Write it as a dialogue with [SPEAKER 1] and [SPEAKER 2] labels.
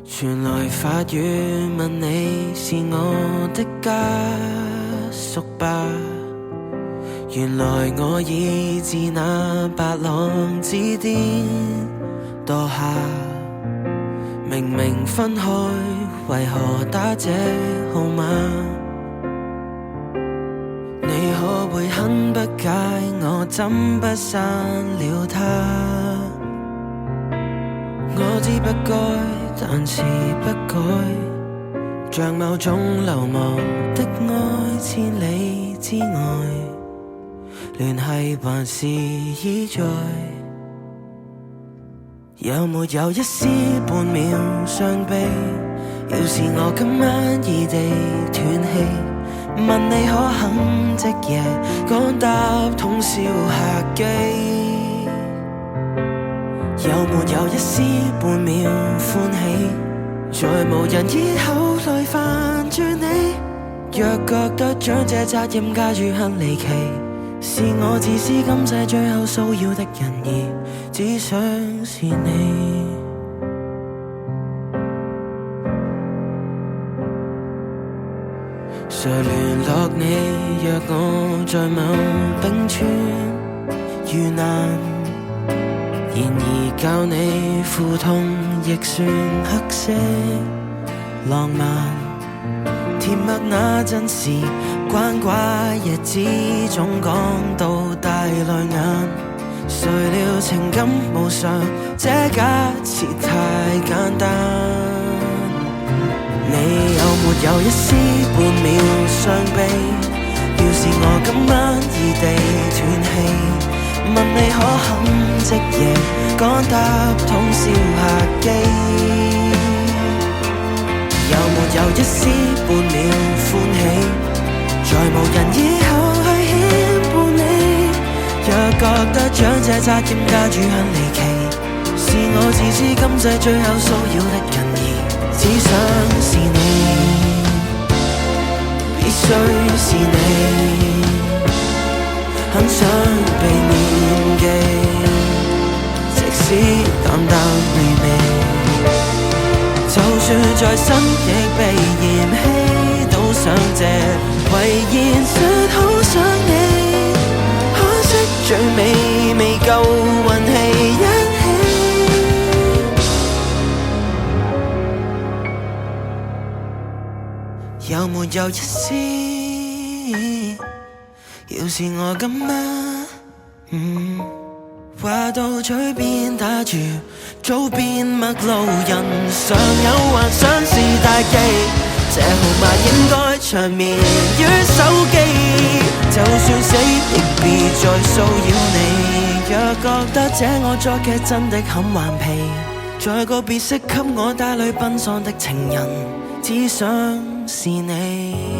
[SPEAKER 1] 傳來法語問你是我的家屬吧？原來我已自那白浪之巔墮下，明明分開，為何打這號碼？你可會很不解我怎不刪了他？我知不該，但是不改，像某種流亡的愛，千里之外，聯繫還是依在。有沒有一絲半秒傷悲？要是我今晚異地斷氣，問你可肯即夜趕搭通宵客機？有沒有一絲半秒歡喜？在無人以口來煩住你，若覺得將這責任加諸很離奇，是我自私今世最後騷擾的人兒，只想是你。誰聯絡你？若我在某冰川遇難，然而教你苦痛亦算黑色浪漫。甜蜜那陣時關懷日子總講到大淚眼，誰料情感無常，這假設太簡單。你有沒有一絲半秒傷悲？要是我今晚異地斷氣，問你可肯即夜趕搭通宵客機？有沒有一絲半秒歡喜？在無人以後去牽絆你，若覺得將這責任加諸很離奇，是我自私今世最後騷擾的人兒，只想是你，必須是你，很想被銘記，即使淡淡微微，就算在生亦被嫌棄，都想這為現實好想你，可惜最尾未夠運氣一起。有沒有一絲？要是我今晚話到嘴邊打住，早變陌路人，常有幻想是大忌，這號碼應該長眠於手機，就算死亦別再騷擾你。若覺得這惡作劇真的很頑皮，在個別識給我帶淚奔喪的情人，只想是你。